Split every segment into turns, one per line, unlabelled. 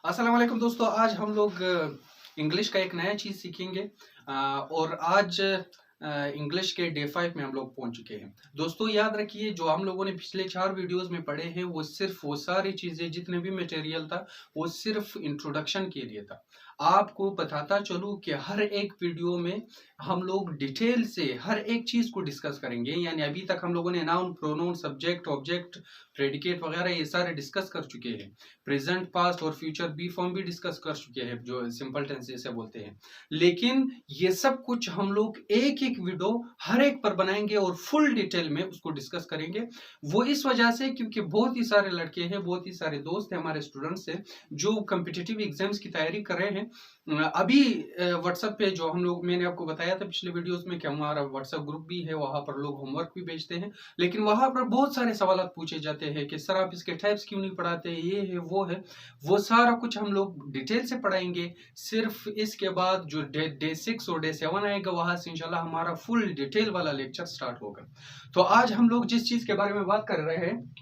अस्सलाम वालेकुम दोस्तों, आज हम लोग इंग्लिश का एक नया चीज़ सीखेंगे। और आज इंग्लिश के डे 5 में हम लोग पहुंच चुके हैं। दोस्तों याद रखिए, जो हम लोगों ने पिछले 4 वीडियोस में पढ़े हैं वो सिर्फ वो सारी चीज़ें, जितने भी मटेरियल था वो सिर्फ इंट्रोडक्शन के लिए था। आपको बताता चलूँ कि हर एक वीडियो में हम लोग डिटेल से हर एक चीज़ को डिस्कस करेंगे। यानी अभी तक हम लोगों ने noun, pronoun, subject, object, predicate वगैरह ये सारे डिस्कस कर चुके हैं। प्रेजेंट, पास्ट और फ्यूचर बी फॉर्म भी डिस्कस कर चुके हैं, जो सिंपल टेंस जैसे बोलते हैं। लेकिन ये सब कुछ हम लोग एक एक वीडियो हर एक पर बनाएंगे और फुल डिटेल में उसको डिस्कस करेंगे। वो इस वजह से क्योंकि बहुत ही सारे लड़के हैं, बहुत ही सारे दोस्त हैं, हमारे स्टूडेंट्स हैं जो कम्पिटिटिव एग्जाम्स की तैयारी कर रहे हैं। अभी व्हाट्सएप पे जो हम लोग, मैंने आपको बताया था पिछले वीडियोस में कि हमारा व्हाट्सएप ग्रुप भी है, वहां पर लोग होमवर्क भी भेजते हैं। लेकिन वहां पर बहुत सारे सवाल पूछे जाते हैं कि सर आप इसके टाइप्स क्यों नहीं पढ़ाते, ये है वो है। वो सारा कुछ हम लोग डिटेल से पढ़ाएंगे। सिर्फ इसके बाद जो डे 6 और डे 7 आएगा, वहां से इंशाल्लाह हमारा फुल डिटेल वाला लेक्चर स्टार्ट होगा। तो आज हम लोग जिस चीज के बारे में बात कर रहे हैं,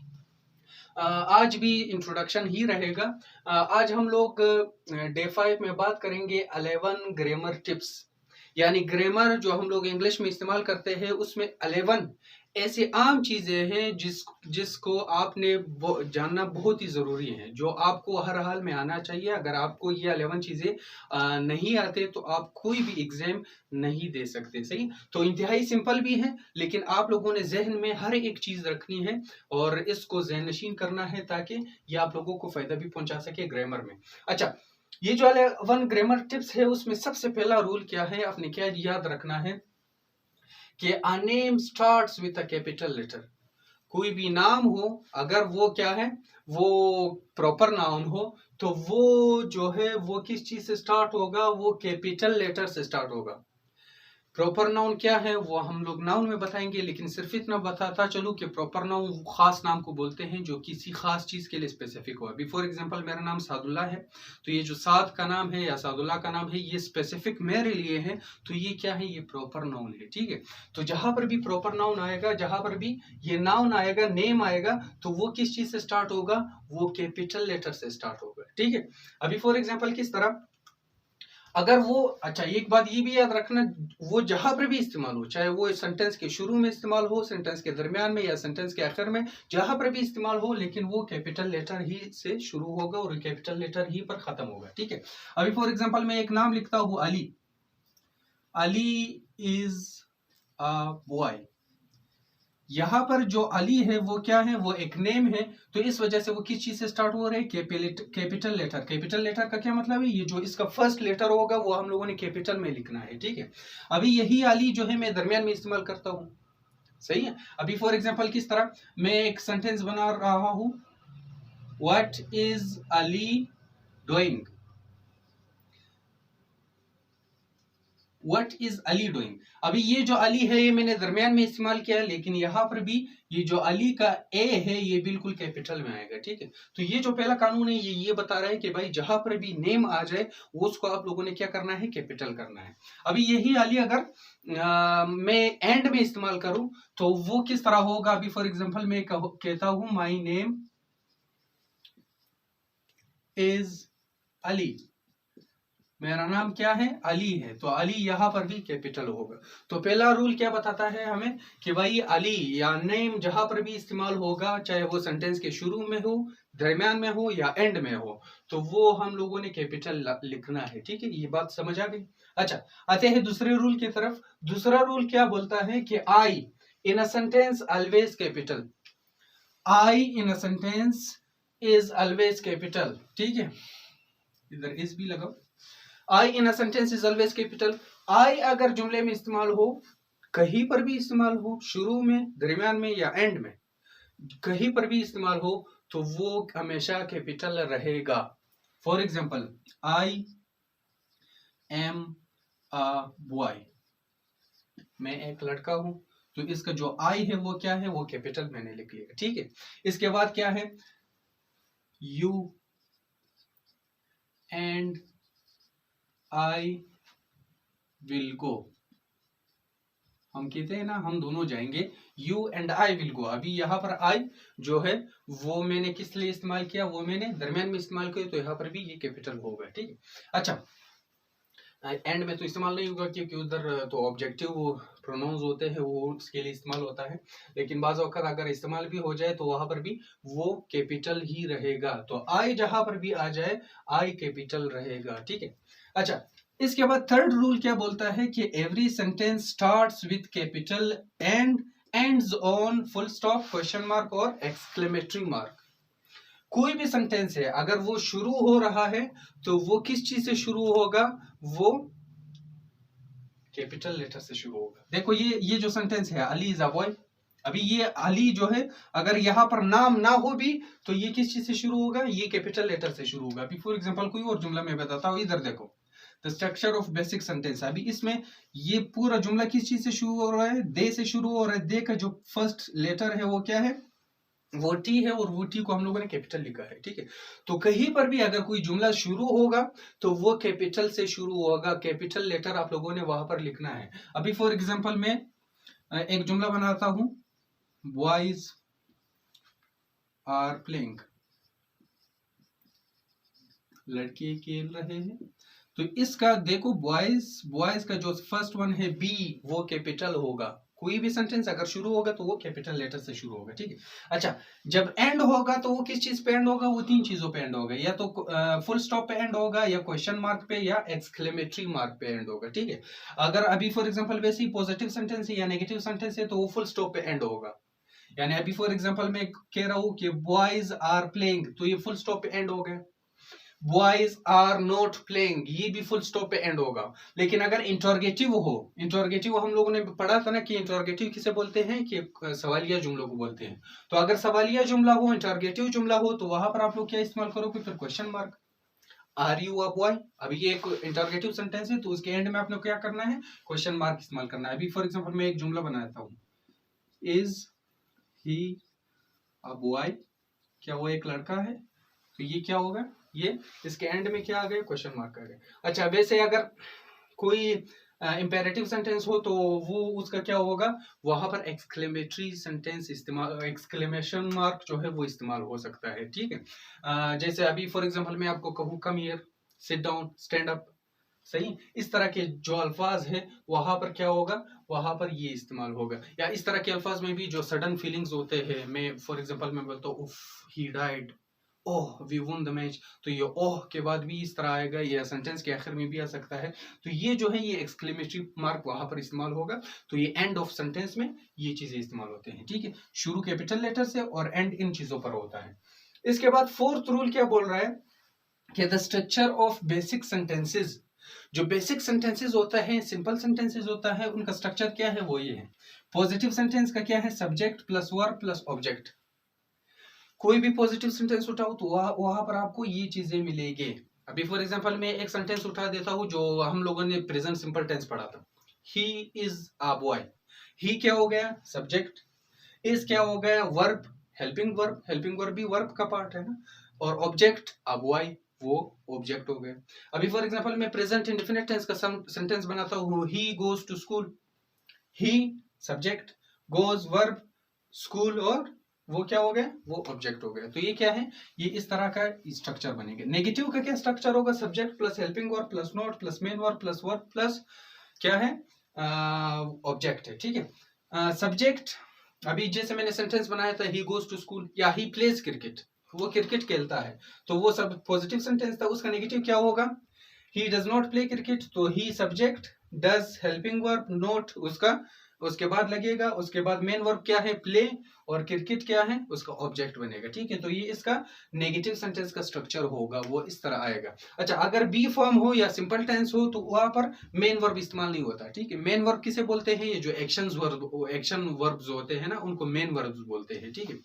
आज भी इंट्रोडक्शन ही रहेगा। आज हम लोग डे 5 में बात करेंगे 11 ग्रामर टिप्स। यानी ग्रामर जो हम लोग इंग्लिश में इस्तेमाल करते हैं उसमें 11 ऐसी आम चीजें हैं जिसको आपने जानना बहुत ही जरूरी है, जो आपको हर हाल में आना चाहिए। अगर आपको ये 11 चीजें नहीं आते तो आप कोई भी एग्जाम नहीं दे सकते। सही, तो इंतहाई सिंपल भी है, लेकिन आप लोगों ने जहन में हर एक चीज रखनी है और इसको जहन नशीन करना है ताकि ये आप लोगों को फायदा भी पहुंचा सके ग्रामर में। अच्छा, ये जो 11 ग्रामर टिप्स है उसमें सबसे पहला रूल क्या है, आपने क्या याद रखना है कि a name starts with a capital letter. कोई भी नाम हो, अगर वो क्या है, वो प्रॉपर नाउन हो, तो वो जो है वो किस चीज से स्टार्ट होगा, वो कैपिटल लेटर से स्टार्ट होगा। प्रॉपर नाउन क्या है वो हम लोग नाउन में बताएंगे, लेकिन सिर्फ इतना बताता चलूं कि प्रॉपर नाउन खास नाम को बोलते हैं जो किसी खास चीज के लिए स्पेसिफिक हो। अभी फॉर एग्जांपल मेरा नाम सादुल्ला है, तो ये जो साद का नाम है या सादुल्ला का नाम है ये स्पेसिफिक मेरे लिए है, तो ये क्या है, ये प्रॉपर नाउन है। ठीक है, तो जहां पर भी प्रॉपर नाउन आएगा, जहां पर भी ये नाउन आएगा, नेम आएगा, तो वो किस चीज से स्टार्ट होगा, वो कैपिटल लेटर से स्टार्ट होगा। ठीक है, अभी फॉर एग्जाम्पल किस तरह, अगर वो, अच्छा एक बात ये भी याद रखना, वो जहां पर भी इस्तेमाल हो, चाहे वो सेंटेंस के शुरू में इस्तेमाल हो, सेंटेंस के दरमियान में या सेंटेंस के आखिर में, जहां पर भी इस्तेमाल हो, लेकिन वो कैपिटल लेटर ही से शुरू होगा और कैपिटल लेटर ही पर खत्म होगा। ठीक है, अभी फॉर एग्जांपल मैं एक नाम लिखता हूं Ali. Ali is a boy. यहाँ पर जो अली है वो क्या है, वो एक नेम है, तो इस वजह से वो किस चीज से स्टार्ट हो रहा है, कैपिटल लेटर। कैपिटल लेटर का क्या मतलब है, ये जो इसका फर्स्ट लेटर होगा वो हम लोगों ने कैपिटल में लिखना है। ठीक है, अभी यही अली जो है मैं दरमियान में इस्तेमाल करता हूँ। सही है, अभी फॉर एग्जाम्पल किस तरह, मैं एक सेंटेंस बना रहा हूं, what is Ali doing. What is Ali doing, अभी ये जो अली है ये मैंने दरमियान में इस्तेमाल किया है, लेकिन यहाँ पर भी ये जो अली का ए है ये बिल्कुल कैपिटल में आएगा। ठीक है, तो ये जो पहला कानून है ये बता रहा है कि भाई जहां पर भी नेम आ जाए वो उसको आप लोगों ने क्या करना है, कैपिटल करना है। अभी यही अली अगर मैं एंड में इस्तेमाल करूं तो वो किस तरह होगा, अभी फॉर एग्जाम्पल मैं कहता हूं माई नेम इज अली। मेरा नाम क्या है, अली है, तो अली यहां पर भी कैपिटल होगा। तो पहला रूल क्या बताता है हमें कि भाई अली या नेम जहां पर भी इस्तेमाल होगा, चाहे वो सेंटेंस के शुरू में हो, दरमियान में हो या एंड में हो, तो वो हम लोगों ने कैपिटल लिखना है। ठीक है, ये बात समझ आ गई। अच्छा, आते हैं दूसरे रूल की तरफ। दूसरा रूल क्या बोलता है कि I in a sentence always capital. I in a sentence is always capital. ठीक है, इधर इस भी लगाओ। I in a sentence is always capital. I अगर जुमले में इस्तेमाल हो, कहीं पर भी इस्तेमाल हो, शुरू में, दरमियान में या एंड में, कहीं पर भी इस्तेमाल हो, तो वो हमेशा कैपिटल रहेगा। For example, I am a boy, मैं एक लड़का हूं, तो इसका जो आई है वो क्या है, वो कैपिटल मैंने लिख लिया। ठीक है, इसके बाद क्या है, you and I will go, हम कहते हैं ना हम दोनों जाएंगे, you and I will go. अभी यहाँ पर आई जो है वो मैंने किस लिए इस्तेमाल किया, वो मैंने दरमियान में इस्तेमाल किया, तो यहाँ पर भी ये कैपिटल होगा, ठीक है। अच्छा, एंड में तो इस्तेमाल नहीं होगा क्योंकि उधर तो ऑब्जेक्टिव प्रोनाउंस होते हैं, वो उसके लिए इस्तेमाल होता है। लेकिन बाज़ वक़्त अगर इस्तेमाल भी हो जाए तो वहां पर भी वो कैपिटल ही रहेगा। तो आई जहां पर भी आ जाए आई कैपिटल रहेगा, ठीक है। अच्छा, इसके बाद थर्ड रूल क्या बोलता है कि every sentence starts with capital and ends on full stop, question mark और एक्सक्लेमेटरी मार्क। कोई भी सेंटेंस है अगर वो शुरू हो रहा है तो वो किस चीज से शुरू होगा, वो कैपिटल लेटर से शुरू होगा। देखो ये जो सेंटेंस है अली इज अ बॉय, अभी ये अली जो है अगर यहाँ पर नाम ना हो भी तो ये किस चीज से शुरू होगा, ये कैपिटल लेटर से शुरू होगा। अभी फॉर एग्जांपल कोई और जुमला मैं बताता हूँ, इधर देखो the structure of basic sentence. अभी इसमें ये पूरा जुमला किस चीज से शुरू हो रहा है, दे से शुरू हो रहा है। दे का जो फर्स्ट लेटर है वो क्या है, वो टी है, और वो टी को हम लोगों ने कैपिटल लिखा है, ठीक है। तो कहीं पर भी अगर कोई जुमला शुरू होगा तो वो कैपिटल से शुरू होगा, कैपिटल लेटर आप लोगों ने वहां पर लिखना है। अभी फॉर एग्जांपल मैं एक जुमला बनाता हूं, बॉयज आर प्लेइंग, लड़के खेल रहे हैं। तो इसका देखो बॉयज का जो फर्स्ट वन है बी वो कैपिटल होगा। कोई भी सेंटेंस अगर शुरू होगा तो वो कैपिटल लेटर से शुरू होगा, ठीक है। अच्छा, जब एंड होगा तो वो किस चीज पे एंड होगा, वो तीन चीजों पे एंड होगा, या तो फुल स्टॉप पे एंड होगा, या क्वेश्चन मार्क पे, या एक्सक्लेमेटरी मार्क पे एंड होगा, ठीक है। अगर अभी फॉर एग्जांपल वैसे ही पॉजिटिव सेंटेंस है या नेगेटिव सेंटेंस है तो वो फुल स्टॉप पे एंड होगा। यानी अभी फॉर एग्जांपल मैं कह रहा हूं कि बॉयज आर प्लेइंग, तो ये फुल स्टॉप पे एंड हो गया। बॉयज आर नॉट प्लेइंग, ये भी फुल स्टॉप पे एंड होगा। लेकिन अगर इंटरोगेटिव हो, इंटरोगेटिव हम लोगों ने पढ़ा था ना कि इंटरोगेटिव किसे बोलते हैं, कि सवालिया जुमलों को बोलते हैं। तो अगर सवालिया जुमला हो, इंटरोगेटिव जुमला हो, तो वहां पर आप लोग क्या इस्तेमाल करोगे, फिर question mark. Are you a boy, अभी ये एक इंटरोगेटिव सेंटेंस है तो उसके एंड में आपने क्या करना है, क्वेश्चन मार्क इस्तेमाल करना है। अभी फॉर एग्जाम्पल मैं एक जुमला बनाता हूँ, इज ही अ बॉय, क्या वो एक लड़का है, तो ये क्या होगा, ये इसके एंड में क्या आ गया, क्वेश्चन मार्क आ गया। अच्छा, वैसे अगर कोई इंपेरेटिव सेंटेंस हो तो वो उसका क्या होगा, वहां पर एक्सक्लेमेटरी सेंटेंस इस्तेमाल, एक्सक्लेमेशन मार्क जो है वो इस्तेमाल हो सकता है, ठीक है। जैसे अभी फॉर एग्जांपल मैं आपको कहूँ come here, sit down, stand up, सही, इस तरह के जो अल्फाज है वहां पर क्या होगा, वहां पर ये इस्तेमाल होगा। या इस तरह के अल्फाज में भी जो सडन फीलिंग्स होते हैं, मैं फॉर एग्जांपल मैं बोलता हूँ उफ he died, oh we won the match, तो ये ओह के बाद भी इस तरह आएगा, या सेंटेंस के आखिर में भी आ सकता है। तो ये जो है ये एक्सक्लेमेटरी मार्क वहां पर इस्तेमाल होगा। तो ये एंड ऑफ सेंटेंस में ये चीजें इस्तेमाल होते हैं, ठीक है। शुरू कैपिटल लेटर से और एंड इन चीजों पर होता है। इसके बाद फोर्थ रूल क्या बोल रहा है कि the structure of basic sentences, जो बेसिक सेंटेंसेस होता है, सिंपल सेंटेंसेस होता है, उनका स्ट्रक्चर क्या है, वो ये है। पॉजिटिव सेंटेंस का क्या है, subject plus verb plus object. कोई भी पॉजिटिव सेंटेंस उठाओ तो वहां पर आपको ये चीजें मिलेगी। अभी फॉर एग्जांपल मैं एक सेंटेंस उठा देता हूं जो हम लोगों ने प्रेजेंट सिंपल टेंस पढ़ा था, ही इज अ बॉय। ही क्या हो गया, सब्जेक्ट। इज क्या हो गया, verb, helping verb, helping verb भी वर्ब का पार्ट है ना। और ऑब्जेक्ट अ बॉय, वो ऑब्जेक्ट हो गया। अभी फॉर एग्जांपल मैं प्रेजेंट इंडेफिनिट टेंस का सेंटेंस बनाता हूँ, he goes to school, he subject, goes verb, school और वो क्या हो गया, वो ऑब्जेक्ट हो गया। तो ये क्या है, ये इस तरह का स्ट्रक्चर बनेगा। नेगेटिव का क्या स्ट्रक्चर होगा, subject plus helping verb plus note plus main verb plus verb plus क्या है, ऑब्जेक्ट है, ठीक है। सब्जेक्ट, अभी जैसे मैंने सेंटेंस बनाया था, ही गोज टू स्कूल या ही प्लेज क्रिकेट, वो क्रिकेट खेलता है, तो वो सब पॉजिटिव सेंटेंस था। उसका नेगेटिव क्या होगा, he does not play cricket, तो he subject, does helping verb, note उसका उसके बाद लगेगा, उसके बाद मेन वर्ब क्या है, प्ले, और क्रिकेट क्या है, उसका ऑब्जेक्ट बनेगा, ठीक है। तो ये इसका नेगेटिव सेंटेंस का स्ट्रक्चर होगा, वो इस तरह आएगा। अच्छा, अगर बी फॉर्म हो या सिंपल टेंस हो तो वहां पर मेन वर्ब इस्तेमाल नहीं होता, ठीक है। मेन वर्ब किसे बोलते हैं, ये जो एक्शन वर्ब्स होते हैं ना, उनको मेन वर्ब्स बोलते हैं, ठीक है।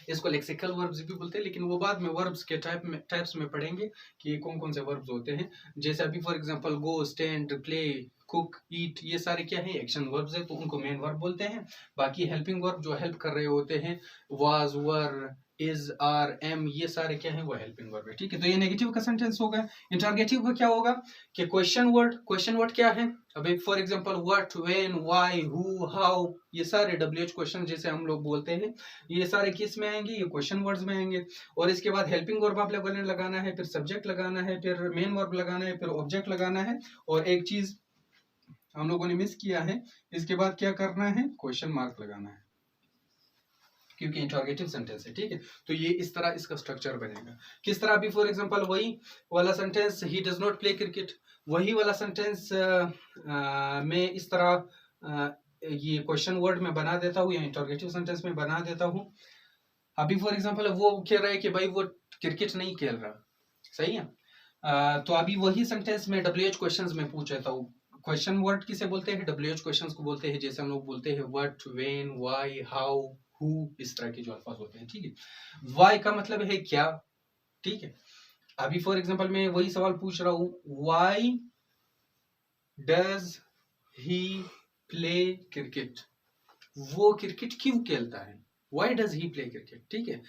इसको लेक्सिकल वर्ब्स भी बोलते हैं, लेकिन वो बाद में वर्ब्स के टाइप्स में पढ़ेंगे कि कौन कौन से वर्ब्स होते हैं। जैसे अभी for example go, stand, play, cook, eat, ये सारे क्या है, एक्शन वर्ब्स है, तो उनको मेन वर्ब बोलते हैं। बाकी हेल्पिंग वर्ब जो हेल्प कर रहे होते हैं, was, were, is, are, am, ये सारे क्या है वो हेल्पिंग वर्ब है, ठीक है। तो ये नेगेटिव का सेंटेंस होगा। इंटरोगेटिव का क्या होगा कि क्वेश्चन वर्ड क्या है। अभी for example what, when, why, who, how, ये सारे WH क्वेश्चन जैसे हम लोग बोलते हैं, ये सारे किस में आएंगे, ये क्वेश्चन वर्ड्स में आएंगे। और इसके बाद हेल्पिंग वर्ब आप लोगों ने लगाना है, फिर सब्जेक्ट लगाना है, फिर मेन वर्ब लगाना है, फिर ऑब्जेक्ट लगाना है, और एक चीज हम लोगों ने मिस किया है, इसके बाद क्या करना है, क्वेश्चन मार्क लगाना है, क्योंकि इंटरोगेटिव सेंटेंस है, ठीक है। तो ये इस तरह इसका स्ट्रक्चर बनेगा। किस तरह, अभी फॉर एग्जांपल वही वाला sentence, he does not play cricket, वही वाला सेंटेंस मैं इस तरह ये क्वेश्चन वर्ड में बना देता हूँ या इंटरोगेटिव सेंटेंस में बना देता हूँ। अभी फॉर एग्जांपल वो कह रहा है कि भाई वो क्रिकेट नहीं खेल रहा, सही है। तो अभी वही सेंटेंस में WH क्वेश्चंस में पूछ लेता हूँ। क्वेश्चन वर्ड किसे बोलते हैं, WH क्वेश्चंस को बोलते हैं, जैसे हम लोग बोलते हैं what, when, why, how, who, इस तरह के जो अल्फाज होते हैं, ठीक है। व्हाई का मतलब है क्या, ठीक है। अभी फॉर एग्जांपल मैं वही सवाल पूछ रहा हूँ, why does he play cricket, वो क्रिकेट क्यों खेलता है, why does he play cricket, ठीक है।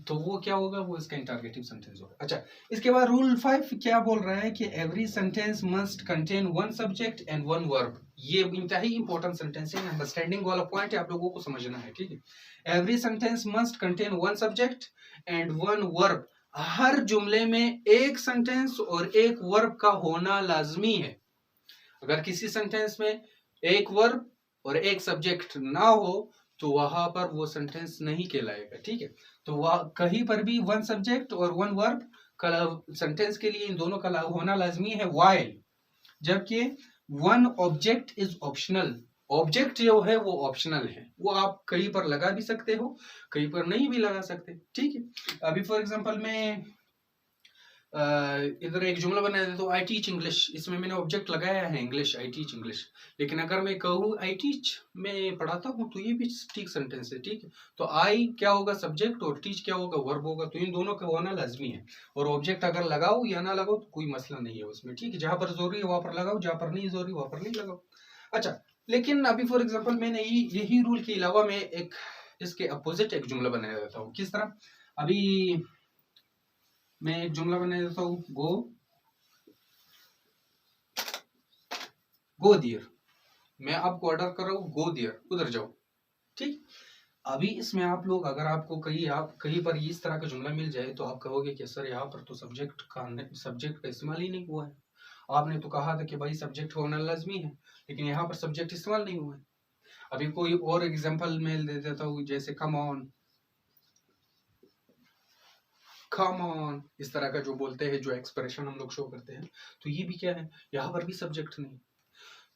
तो वो क्या होगा, वो इसका इंटरोगेटिव सेंटेंस होगा। अच्छा, इसके बाद रूल 5 क्या बोल रहा है कि every sentence must contain one subject and one verb. ये इंतहाई इंपॉर्टेंट सेंटेंस है, अंडरस्टैंडिंग वाला पॉइंट है, आप लोगों को समझना है, ठीक है। Every sentence must contain one subject and one verb. हर जुमले में एक सेंटेंस और एक वर्ब का होना लाजमी है। अगर किसी सेंटेंस में एक वर्ब और एक सब्जेक्ट ना हो तो वहां पर वो सेंटेंस नहीं कहलाएगा, ठीक है। तो वह कहीं पर भी वन सब्जेक्ट और वन वर्ब का सेंटेंस के लिए इन दोनों का होना लाजमी है, व्हाइल जबकि one object is optional. Object जो है वो ऑप्शनल है, वो आप कहीं पर लगा भी सकते हो, कहीं पर नहीं भी लगा सकते, ठीक है। अभी फॉर एग्जांपल मैं इधर एक जुमला बना देता हूँ, आई टीच इंग्लिश, इसमें मैंने ऑब्जेक्ट लगाया है इंग्लिश, आई टीच इंग्लिश। लेकिन अगर मैं कहूँ आई टीच, मैं पढ़ाता हूँ, तो ये भी ठीक सेंटेंस है, ठीक है। तो आई क्या होगा, सब्जेक्ट, और टीच क्या होगा, वर्ब होगा। तो इन दोनों का होना लाजमी है। और ऑब्जेक्ट अगर लगाओ या ना लगाओ तो कोई मसला नहीं है उसमें, ठीक है। जहां पर जरूरी है वहां पर लगाओ, जहां पर नहीं जरूरी वहां पर नहीं लगाओ। अच्छा, लेकिन अभी फॉर एग्जाम्पल मैंने यही रूल के अलावा मैं एक इसके अपोजिट एक जुमला बनाया देता हूँ। किस तरह, अभी मैं एक जुमला बना देता हूँ, गो दियर। मैं आपको ऑर्डर कर रहा हूँ, गो दियर, उधर जाओ, ठीक। अभी इसमें आप लोग, अगर आपको कहीं पर इस तरह का जुमला मिल जाए तो आप कहोगे कि सर यहाँ पर तो सब्जेक्ट का इस्तेमाल ही नहीं हुआ है। आपने तो कहा था कि भाई सब्जेक्ट होना लाजमी है, लेकिन यहाँ पर सब्जेक्ट इस्तेमाल नहीं हुआ है। अभी कोई और एग्जांपल मैं दे देता हूँ, जैसे कम ऑन, इस तरह का जो बोलते हैं, जो एक्सप्रेशन हम लोग शो करते हैं, तो ये भी क्या है, यहाँ पर भी सब्जेक्ट नहीं।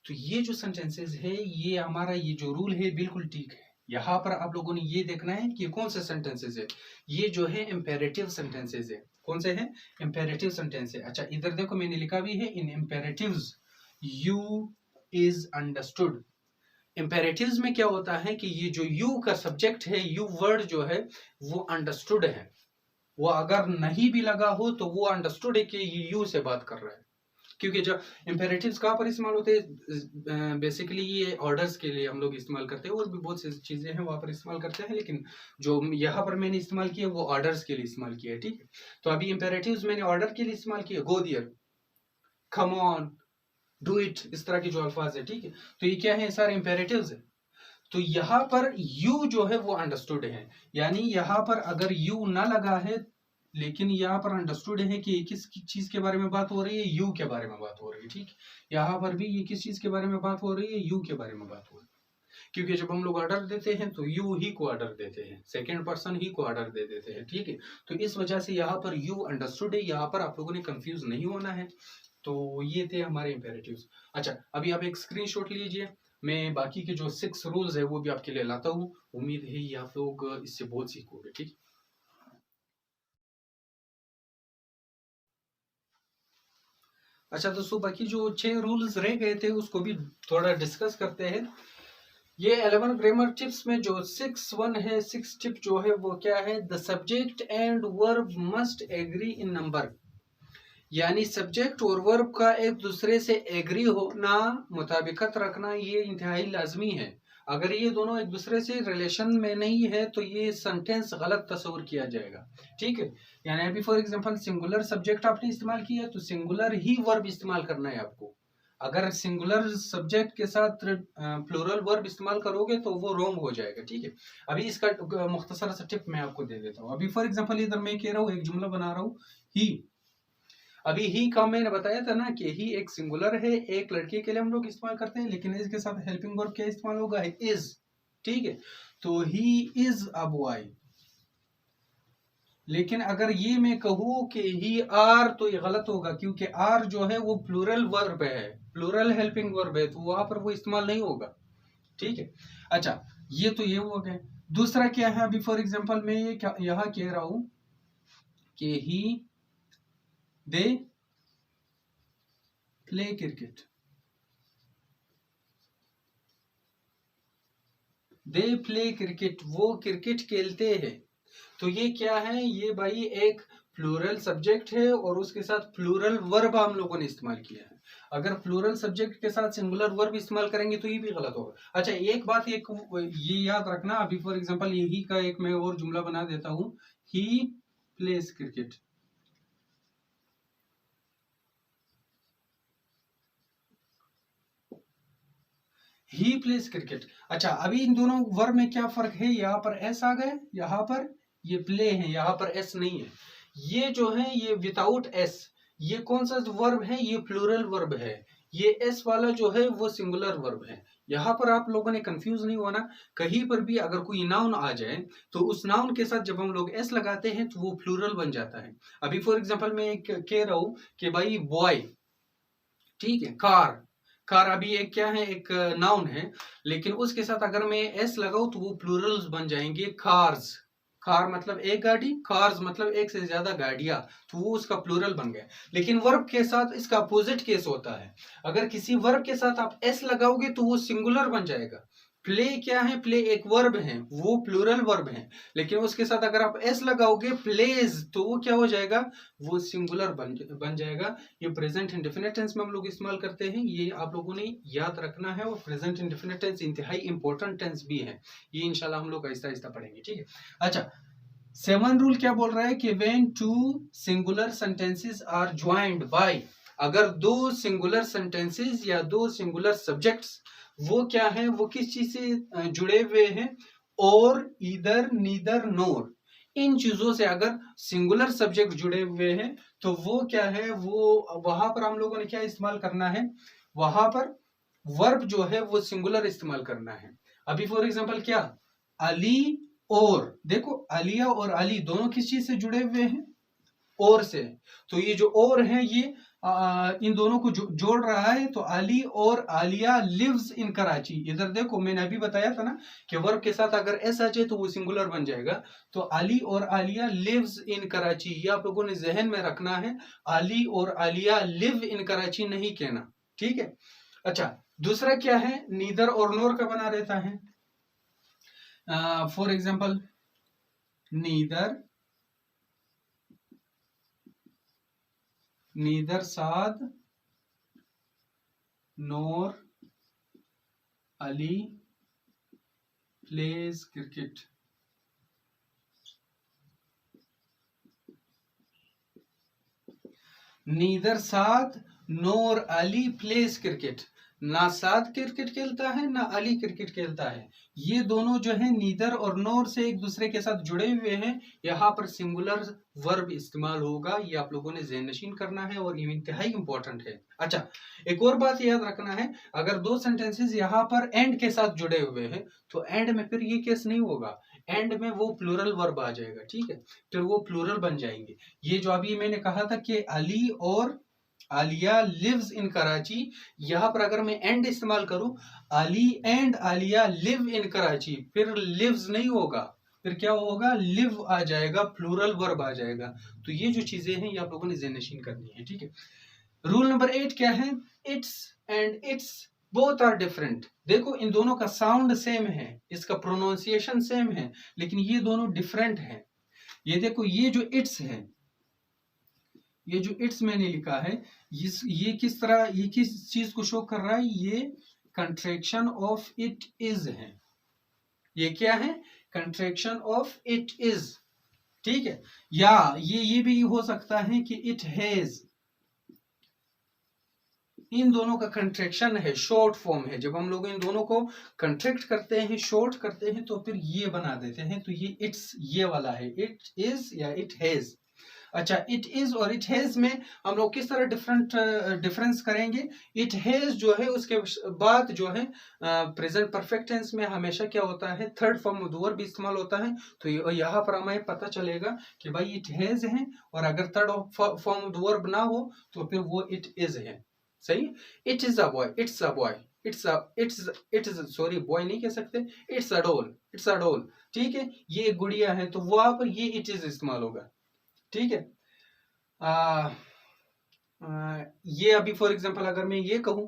तो ये जो सेंटेंसेस है, ये हमारा ये जो रूल है बिल्कुल ठीक है। यहाँ पर आप लोगों ने ये देखना है कि कौन से सेंटेंसेस है, ये जो है इम्पेरेटिव सेंटेंसेस है। कौन से हैं, इम्पेरेटिव सेंटेंस है। अच्छा, इधर देखो मैंने लिखा भी है, in imperatives you is understood. Imperatives में क्या होता है कि ये जो यू का सब्जेक्ट है, यू वर्ड जो है वो अंडरस्टूड है। वो अगर नहीं भी लगा हो तो वो अंडरस्टूड है कि ये यू से बात कर रहा है। क्योंकि जब इम्पेरेटिव्स कहाँ पर इस्तेमाल होते हैं, बेसिकली ये ऑर्डर्स के लिए हम लोग इस्तेमाल करते हैं, और भी बहुत सी चीजें हैं वहां पर इस्तेमाल करते हैं, लेकिन जो यहाँ पर मैंने इस्तेमाल किया वो ऑर्डर्स के लिए इस्तेमाल किया है, ठीक है। तो अभी इम्पेरेटिव्स मैंने ऑर्डर के लिए इस्तेमाल किया, go there, come on, do it, इस तरह के जो अल्फाज है, ठीक है। तो ये क्या है, सारे इम्पेरेटिव्स है। तो यहाँ पर यू जो है वो अंडरस्टूड है, यानी यहाँ पर अगर यू ना लगा है, लेकिन यहाँ पर अंडरस्टूड है कि किस चीज के बारे में बात हो रही है, यू के बारे में बात हो रही है, ठीक। यहाँ पर भी ये किस चीज के बारे में बात हो रही है, यू के बारे में बात हो रही है। क्योंकि जब हम लोग ऑर्डर देते हैं तो यू ही को ऑर्डर देते हैं, सेकंड पर्सन ही को ऑर्डर दे देते हैं, ठीक है। तो इस वजह से यहाँ पर यू अंडरस्टूड है, यहाँ पर आप लोगों ने कंफ्यूज नहीं होना है। तो ये थे हमारे इम्पेरेटिव्स। अच्छा, अभी आप एक स्क्रीनशॉट लीजिए, मैं बाकी के जो 6 रूल्स है वो भी आपके लिए लाता हूँ। उम्मीद है ये आप लोग इससे बहुत सीखोगे, ठीक। अच्छा दोस्तों, बाकी जो 6 रूल्स रह गए थे उसको भी थोड़ा डिस्कस करते हैं। ये 11 ग्रामर टिप्स में जो 6 है, 6 टिप जो है वो क्या है, the subject and verb must agree in number. यानी सब्जेक्ट और वर्ब का एक दूसरे से एग्री होना, मुताबिकत रखना, ये इंतहाई लाजमी है। अगर ये दोनों एक दूसरे से रिलेशन में नहीं है तो ये सेंटेंस गलत तस्वर किया जाएगा, ठीक है। यानी अभी फॉर एग्जांपल सिंगुलर सब्जेक्ट आपने इस्तेमाल किया तो सिंगुलर ही वर्ब इस्तेमाल करना है आपको। अगर सिंगुलर सब्जेक्ट के साथ प्लूरल वर्ब इस्तेमाल करोगे तो वो रॉन्ग हो जाएगा, ठीक है। अभी इसका मुख्तसर सा टिप मैं आपको दे देता हूँ। अभी फॉर एग्जांपल इधर मैं कह रहा हूँ, एक जुमला बना रहा हूँ ही। अभी ही का मैंने बताया था ना कि ही एक सिंगुलर है, एक लड़के के लिए हम लोग इस्तेमाल करते हैं, लेकिन इसके साथ हेल्पिंग वर्ब क्या इस्तेमाल होगा, इज, ठीक है। तो ही इज अ बॉय। लेकिन अगर ये मैं कहूँ कि ही आर तो ये गलत होगा, क्योंकि आर जो है वो प्लूरल वर्ब है, प्लूरल हेल्पिंग वर्ब है, तो वहां पर वो इस्तेमाल नहीं होगा, ठीक है। अच्छा, ये तो ये हो गया। दूसरा क्या है, अभी फॉर एग्जांपल मैं ये यहाँ कह रहा हूं कि he they play cricket, they play cricket, वो क्रिकेट खेलते हैं। तो ये क्या है, ये भाई एक प्लूरल सब्जेक्ट है और उसके साथ प्लूरल वर्ब हम लोगों ने इस्तेमाल किया है। अगर प्लूरल सब्जेक्ट के साथ सिंगुलर वर्ब इस्तेमाल करेंगे तो ये भी गलत होगा। अच्छा, एक बात ये याद रखना, अभी फॉर एग्जांपल यही का एक मैं और जुमला बना देता हूं, he plays cricket. He plays cricket. अच्छा, अभी इन दोनों वर्ब में क्या फर्क है, यहाँ पर एस आ गए, यहाँ पर ये प्ले है, यहाँ पर एस नहीं है। ये जो है ये विदाउट एस, ये कौन सा वर्ब है, ये प्लूरल वर्ब है। ये एस वाला जो है वो सिंगुलर वर्ब है। यहाँ पर आप लोगों ने कंफ्यूज नहीं होना। कहीं पर भी अगर कोई नाउन आ जाए तो उस नाउन के साथ जब हम लोग एस लगाते हैं तो वो प्लूरल बन जाता है। अभी फॉर एग्जांपल मैं कह रहा हूं कि भाई बॉय, ठीक है, कार, कार अभी एक क्या है, एक नाउन है, लेकिन उसके साथ अगर मैं एस लगाऊं तो वो प्लूरल्स बन जाएंगे, कार्स। कार मतलब एक गाड़ी, कार्स मतलब एक से ज्यादा गाड़ियां, तो वो उसका प्लूरल बन गया। लेकिन वर्ब के साथ इसका अपोजिट केस होता है। अगर किसी वर्ब के साथ आप एस लगाओगे तो वो सिंगुलर बन जाएगा। प्ले क्या है, प्ले एक वर्ब है, वो प्लूरल वर्ब है, लेकिन उसके साथ अगर आप एस लगाओगे प्लेज तो वो क्या हो जाएगा, वो सिंगुलर बन जाएगा। ये प्रेजेंट इंडेफिनिट टेंस में हम लोग इस्तेमाल करते हैं, ये आप लोगों ने याद रखना है। और प्रेजेंट इंडेफिनिट टेंस इंतहाई इंपॉर्टेंट टेंस भी है, ये इंशाल्लाह हम लोग आहिस्ता आहिस्ता पढ़ेंगे, ठीक है। अच्छा, 7 रूल क्या बोल रहा है कि when two singular sentences are joined by, अगर दो सिंगुलर सेंटेंसेस या दो सिंगुलर सब्जेक्ट्स वो क्या है, वो किस चीज से जुड़े हुए हैं, और इधर नीदर नोर, इन चीजों से अगर सिंगुलर सब्जेक्ट जुड़े हुए हैं तो वो क्या है, वो वहां पर हम लोगों ने क्या इस्तेमाल करना है, वहां पर वर्ब जो है वो सिंगुलर इस्तेमाल करना है। अभी फॉर एग्जांपल क्या, अली और, देखो अलिया और अली दोनों किस चीज से जुड़े हुए हैं, और से। तो ये जो और है ये इन दोनों को जोड़ रहा है। तो अली और आलिया लिव्स इन कराची, इधर देखो मैंने अभी बताया था ना कि वर्ब के साथ अगर एस आ जाए तो वो सिंगुलर बन जाएगा। तो अली और आलिया लिव्स इन कराची, ये आप लोगों ने जहन में रखना है, अली और आलिया लिव इन कराची नहीं कहना, ठीक है। अच्छा, दूसरा क्या है, नीदर और नोर का बना रहता है। For example neither Saad NOR Ali pledge cricket. Neither Saad NOR Ali pledge cricket, ना साद क्रिकेट खेलता है ना अली क्रिकेट खेलता है। ये दोनों जो है नीदर और नोर से एक दूसरे के साथ जुड़े हुए हैं। यहाँ पर सिंगुलर वर्ब इस्तेमाल होगा, ये आप लोगों ने ज़हन नशीन करना है और ये इंतहाई इंपॉर्टेंट है। अच्छा, एक और बात याद रखना है, अगर दो सेंटेंसेस यहाँ पर एंड के साथ जुड़े हुए हैं तो एंड में फिर ये केस नहीं होगा, एंड में वो प्लूरल वर्ब आ जाएगा, ठीक है, फिर वो प्लूरल बन जाएंगे। ये जो अभी मैंने कहा था कि अली और आलिया लिव्स इन कराची, यहां पर अगर मैं एंड इस्तेमाल करूं, Ali and Alia live in Karachi, फिर लिव्स नहीं होगा, फिर क्या होगा, लिव आ जाएगा, प्लूरल वर्ब आ जाएगा। तो ये जो चीजें हैं ये आप लोगों ने ज़हन-नशीन करनी है, ठीक है। रूल नंबर 8 क्या है, its and it's both are different. देखो इन दोनों का साउंड सेम है, इसका प्रोनाउंसिएशन सेम है, लेकिन ये दोनों डिफरेंट है। ये देखो, ये जो इट्स है, ये जो इट्स मैंने लिखा है, ये किस तरह, ये किस चीज को शो कर रहा है, ये कंट्रैक्शन ऑफ इट इज है। ये क्या है? कंट्रैक्शन ऑफ इट इज, ठीक है। या ये भी हो सकता है कि इट हैज, इन दोनों का कंट्रैक्शन है, शॉर्ट फॉर्म है। जब हम लोग इन दोनों को कंट्रैक्ट करते हैं, शॉर्ट करते हैं, तो फिर ये बना देते हैं। तो ये इट्स, ये वाला है, इट इज या इट हैज। अच्छा, इट इज और इट हैज में हम लोग किस तरह डिफरेंस करेंगे? इट हैज जो है उसके बाद जो है प्रेजेंट परफेक्ट टेंस में हमेशा क्या होता है? Third form of the verb इस्तेमाल होता है। तो यहाँ पर हमें पता चलेगा कि भाई इट हैज है, और अगर third form of the verb ना हो तो फिर वो इट इज है। सही। It is a boy, it's a boy, it's sorry boy नहीं कह सकते, it's a doll, it's a doll, ठीक है। ये गुड़िया है, तो वहां पर ये इट इज इस्तेमाल होगा, ठीक है। ये अभी फॉर एग्जांपल अगर मैं ये कहूं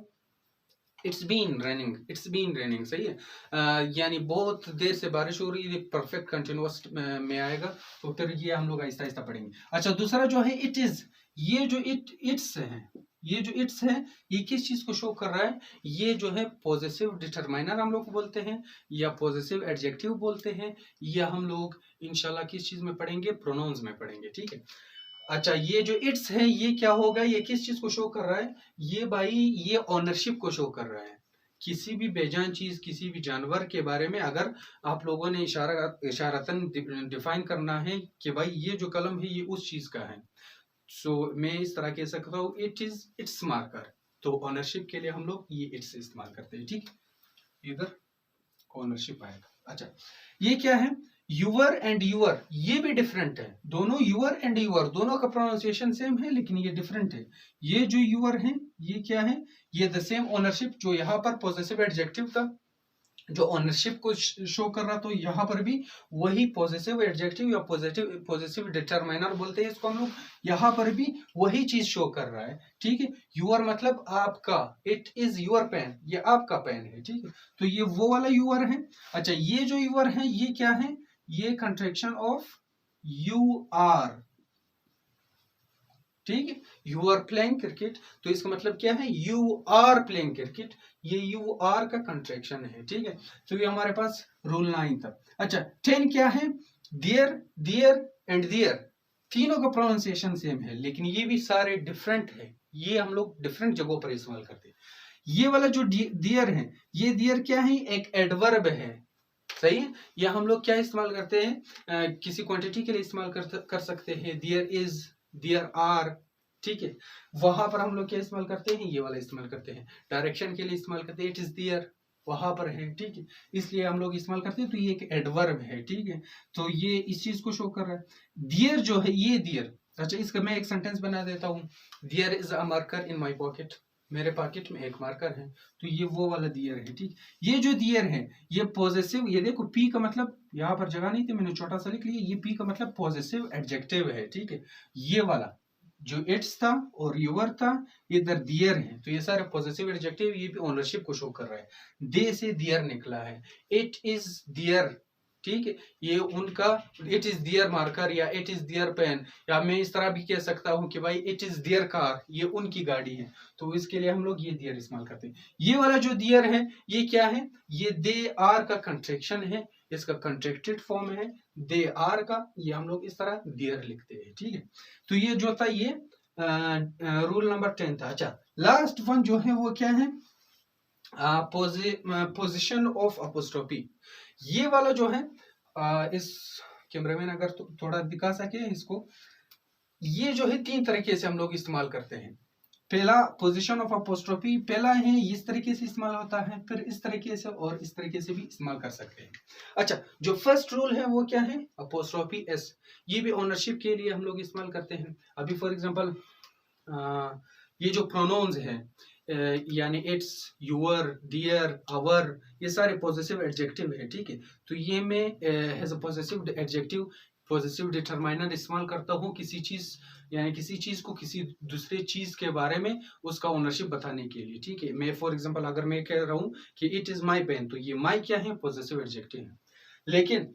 it's been raining, it's been raining, सही है। यानी बहुत देर से बारिश हो रही है, परफेक्ट कंटिन्यूअस में आएगा। तो फिर ये हम लोग आहिस्ता आहिस्ता पढ़ेंगे। अच्छा, दूसरा जो है इट इज, ये जो इट्स है, ये जो इट्स है, ये किस चीज को शो कर रहा है? ये जो है पॉजेसिव डिटरमाइनर हम लोग बोलते हैं, या पॉजेसिव एडजेक्टिव बोलते हैं, या हम लोग इंशाल्लाह किस चीज में पढ़ेंगे? प्रोनाउंस में पढ़ेंगे, ठीक है। अच्छा, ये जो इट्स है ये क्या होगा? ये किस चीज को शो कर रहा है? ये भाई ये ओनरशिप को शो कर रहा है। किसी भी बेजान चीज, किसी भी जानवर के बारे में अगर आप लोगों ने इशारतन डिफाइन करना है कि भाई ये जो कलम है ये उस चीज का है, सो मैं इस तरह कह सकता हूँ इट इज इट्स मार्कर। तो ओनरशिप के लिए हम लोग ये इट्स इस्तेमाल करते हैं, ठीक। इधर ओनरशिप आएगा। अच्छा, ये क्या है? यूअर एंड यूअर, ये भी डिफरेंट है। दोनों यूअर एंड यूअर दोनों का प्रोनाउंसिएशन सेम है, लेकिन ये डिफरेंट है। ये जो यूअर है ये क्या है? ये द सेम ओनरशिप, जो यहाँ पर पॉजेसिव एडजेक्टिव था जो ओनरशिप को शो कर रहा, तो यहाँ पर भी वही पॉजेसिव एडजेक्टिव या पॉजेसिव डिटरमाइनर बोलते हैं इसको हम लोग, यहाँ पर भी वही चीज शो कर रहा है, ठीक है। यूअर मतलब आपका, इट इज यूअर पेन, ये आपका पेन है, ठीक है। तो ये वो वाला यूअर है। अच्छा, ये जो यूअर है ये क्या है? ये कंट्रैक्शन ऑफ यू आर, ठीक है। यू आर प्लेइंग क्रिकेट, तो इसका मतलब क्या है? यू आर प्लेइंग क्रिकेट, ये यू आर का कंट्रैक्शन है, ठीक है। तो ये हमारे पास रूल 9 था। अच्छा, 10 क्या है? देयर, देयर एंड देयर, तीनों का प्रोनाउंसिएशन सेम है, लेकिन ये भी सारे डिफरेंट है। ये हम लोग डिफरेंट जगहों पर इस्तेमाल करते हैं। ये वाला जो देयर है, ये देयर क्या है? एक एडवर्ब है, सही है। या हम लोग क्या इस्तेमाल करते हैं? किसी क्वांटिटी के लिए इस्तेमाल कर सकते हैं, देयर इज, देयर आर, ठीक है। वहां पर हम लोग क्या इस्तेमाल करते हैं? ये वाला इस्तेमाल करते हैं। डायरेक्शन के लिए इस्तेमाल करते हैं, इट इज देयर, वहां पर है, ठीक है। इसलिए हम लोग इस्तेमाल करते हैं। तो ये एक एडवर्ब है, ठीक है। तो ये इस चीज को शो कर रहा है। दियर जो है, ये दियर, अच्छा इसका मैं एक सेंटेंस बना देता हूँ। दियर is a marker in my pocket, मेरे पॉकेट में एक मार्कर है। तो ये वो वाला दियर है, ठीक। ये जो दियर है ये पॉजेसिव, ये देखो पी का मतलब, यहाँ पर जगह नहीं थी मैंने छोटा सा लिख लिया, ये पी का मतलब पॉजेसिव एडजेक्टिव है, ठीक है। ये वाला जो इट्स था और यूवर था, इधर दियर है, तो ये सारे पॉजिटिव एडजेक्टिव, ये भी ओनरशिप को शो कर रहा है। दे से दियर निकला है, इट इज दियर, ठीक है। ये उनका, इट इज दियर मार्कर या इट इज दियर पेन, या मैं इस तरह भी कह सकता हूं कि भाई इट इज दियर कार, ये उनकी गाड़ी है। तो इसके लिए हम लोग ये दियर इस्तेमाल करते हैं। ये वाला जो दियर है ये क्या है? ये दे आर का कंट्रैक्शन है, इसका कंट्रैक्टेड फॉर्म है दे आर का, ये हम लोग इस तरह दियर लिखते हैं, ठीक है। तो ये जो था ये रूल नंबर 10 था। अच्छा, लास्ट वन जो है वो क्या है? Position of apostrophe. ये वाला जो है इस कैमरामैन अगर थोड़ा दिखा सके इसको, ये जो है 3 तरीके से हम लोग इस्तेमाल करते हैं। पहला पोजीशन ऑफ अपोस्ट्रोफी, पहला है इस तरीके से इस्तेमाल होता है, फिर इस तरीके से और इस तरीके से भी इस्तेमाल कर सकते हैं। अच्छा, जो फर्स्ट रूल है वो क्या है? अपोस्ट्रोफी एस, ये भी ओनरशिप के लिए हम लोग इस्तेमाल करते हैं। अभी फॉर एग्जांपल ये जो प्रोनाउंस है यानी इट्स, यूअर, डियर, आवर, ये सारे पॉजिटिव एडजेक्टिव है, ठीक है। तो ये मैं as a positive adjective, positive determiner इस्तेमाल करता हूँ किसी चीज, यानी किसी चीज को किसी दूसरे चीज के बारे में उसका ओनरशिप बताने के लिए, ठीक है। मैं फॉर एग्जांपल अगर मैं कह रहा हूँ कि इट इज माई पेन, तो ये माई क्या है? पॉजिटिव एडजेक्टिव है। लेकिन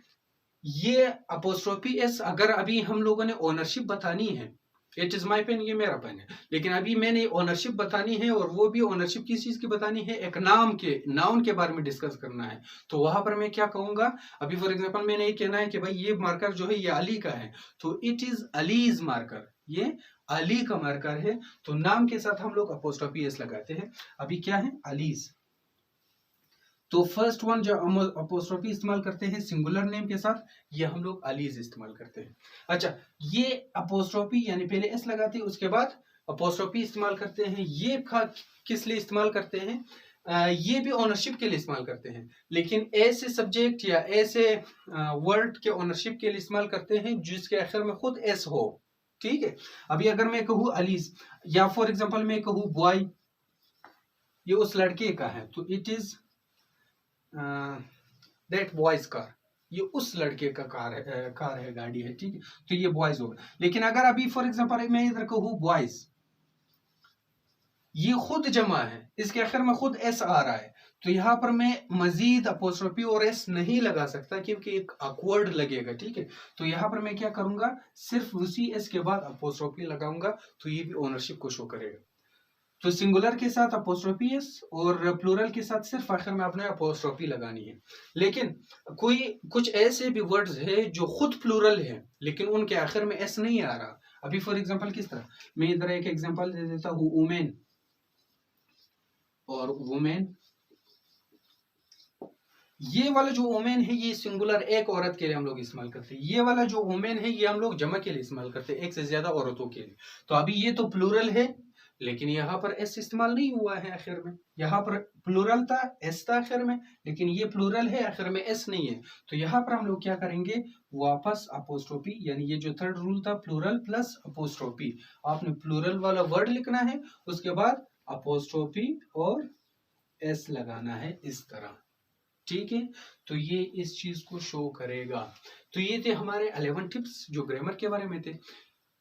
ये अपोस्ट्रोफी एस अगर अभी हम लोगों ने ओनरशिप बतानी है, इट इज माई पेन, ये मेरा पेन है। लेकिन अभी मैंने ओनरशिप बतानी है, और वो भी ओनरशिप किस चीज की बतानी है, एक नाउन के बारे में डिस्कस करना है। तो वहां पर मैं क्या कहूंगा, अभी फॉर एग्जांपल मैंने ये कहना है कि भाई ये मार्कर जो है ये अली का है, तो इट इज अलीज मार्कर, ये अली का मार्कर है। तो नाम के साथ हम लोग अपोस्ट्रोफी एस लगाते हैं। अभी क्या है, अलीज। तो फर्स्ट वन जो हम अपोस्ट्रोफी इस्तेमाल करते हैं सिंगुलर नेम के साथ, ये हम लोग अलीज इस्तेमाल करते हैं। अच्छा, ये अपोस्ट्रोफी यानी पहले एस लगाते हैं, उसके बाद अपोस्ट्रोफी इस्तेमाल करते हैं। ये किस लिए इस्तेमाल करते हैं, ये भी ओनरशिप के लिए इस्तेमाल करते हैं, लेकिन ऐसे सब्जेक्ट या ऐसे वर्ड के ओनरशिप के लिए इस्तेमाल करते हैं जिसके आखिर में खुद एस हो। ठीक है, अभी अगर मैं कहूँ अलीज, या फॉर एग्जांपल मैं कहूँ बॉय, ये उस लड़के का है, तो it is that boys car, ये उस लड़के का कार है, गाड़ी है। ठीक है, तो ये बॉयज होगा। लेकिन अगर अभी फॉर एग्जांपल मैं इधर कहूँ बॉयज, ये खुद जमा है, इसके आखिर में खुद एस आ रहा है, तो यहां पर मैं मजीद अपोस्ट्रोफी और एस नहीं लगा सकता क्योंकि एक ऑकवर्ड लगेगा। ठीक है, तो यहां पर मैं क्या करूंगा, सिर्फ उसी एस के बाद अपोस्ट्रोफी लगाऊंगा, तो ये भी ओनरशिप को शो करेगा। तो सिंगुलर के साथ अपोस्ट्रोफी एस और प्लूरल के साथ सिर्फ आखिर में आपने अपोस्ट्रोफी लगानी है। लेकिन कुछ ऐसे भी वर्ड्स है जो खुद प्लूरल है लेकिन उनके आखिर में एस नहीं आ रहा। अभी फॉर एग्जांपल किस तरह, मैं इधर एक एग्जांपल दे देता हूँ, वुमेन और वुमेन। ये वाला जो वुमेन है ये सिंगुलर एक औरत के लिए हम लोग इस्तेमाल करते हैं, ये वाला जो वुमेन है ये हम लोग जमा के लिए इस्तेमाल करते हैं, एक से ज्यादा औरतों के लिए। तो अभी ये तो प्लूरल है लेकिन यहाँ पर एस इस्तेमाल नहीं हुआ है आखिर में, यहाँ पर प्लूरल था, एस था आखिर में, लेकिन ये प्लूरल है, आखिर में एस नहीं है। तो यहाँ पर हम लोग क्या करेंगे, वापस अपोस्ट्रोफी, यानी ये जो थर्ड रूल था प्लूरल प्लस अपोस्ट्रोफी, आपने प्लूरल वाला वर्ड लिखना है, उसके बाद अपोस्ट्रोफी और एस लगाना है इस तरह। ठीक है, तो ये इस चीज को शो करेगा। तो ये थे हमारे 11 टिप्स जो ग्रामर के बारे में थे।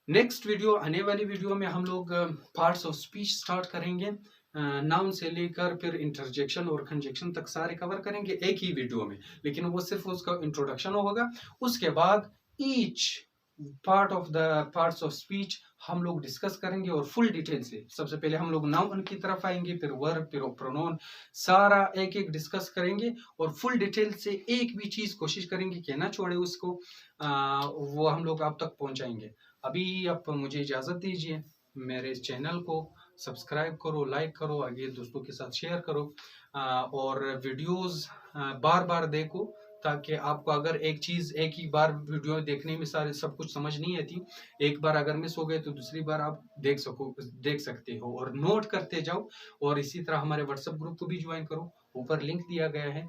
नेक्स्ट वीडियो, आने वाली वीडियो में हम लोग पार्ट्स ऑफ स्पीच स्टार्ट करेंगे, नाउन से लेकर फिर इंटरजेक्शन और कंजक्शन तक सारे कवर करेंगे एक ही वीडियो में, लेकिन वो सिर्फ उसका इंट्रोडक्शन होगा। उसके बाद each part of the parts of speech हम लोग डिस्कस करेंगे और फुल डिटेल से। सबसे पहले हम लोग नाउन की तरफ आएंगे, फिर वर्ब, फिर प्रोनाउन, सारा एक एक डिस्कस करेंगे और फुल डिटेल से एक भी चीज कोशिश करेंगे कि ना छोड़े उसको, वो हम लोग आप तक पहुंचाएंगे। अभी आप मुझे इजाजत दीजिए, मेरे चैनल को सब्सक्राइब करो, लाइक करो, आगे दोस्तों के साथ शेयर करो, और वीडियोस बार बार देखो, ताकि आपको अगर एक चीज एक ही बार वीडियो देखने में सारे सब कुछ समझ नहीं आती, एक बार अगर मिस हो गए तो दूसरी बार आप देख सकते हो, और नोट करते जाओ। और इसी तरह हमारे व्हाट्सएप ग्रुप को भी ज्वाइन करो, ऊपर लिंक दिया गया है,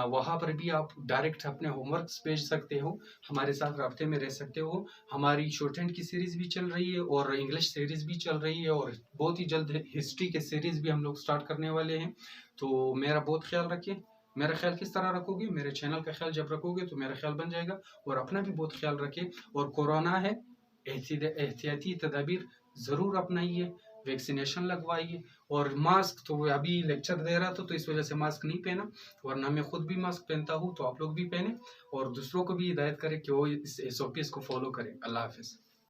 वहां पर भी आप डायरेक्ट अपने होमवर्क भेज सकते हो, हमारे साथ राब्ते में रह सकते हो। हमारी शॉर्ट हैंड की सीरीज भी चल रही है और इंग्लिश सीरीज भी चल रही है, और बहुत ही जल्द हिस्ट्री के सीरीज भी हम लोग स्टार्ट करने वाले हैं। तो मेरा बहुत ख्याल रखिए। मेरा ख्याल किस तरह रखोगे, मेरे चैनल का ख्याल जब रखोगे तो मेरा ख्याल बन जाएगा, और अपना भी बहुत ख्याल रखिए। और कोरोना है, एहतियाती तदाबीर ज़रूर अपनाइए, वैक्सीनेशन लगवाइए, और मास्क तो अभी लेक्चर दे रहा था तो इस वजह से मास्क नहीं पहना, वरना मैं खुद भी मास्क पहनता हूँ, तो आप लोग भी पहने और दूसरों को भी हिदायत करें कि वो इस SOPs को फॉलो करें। अल्लाह हाफिज़।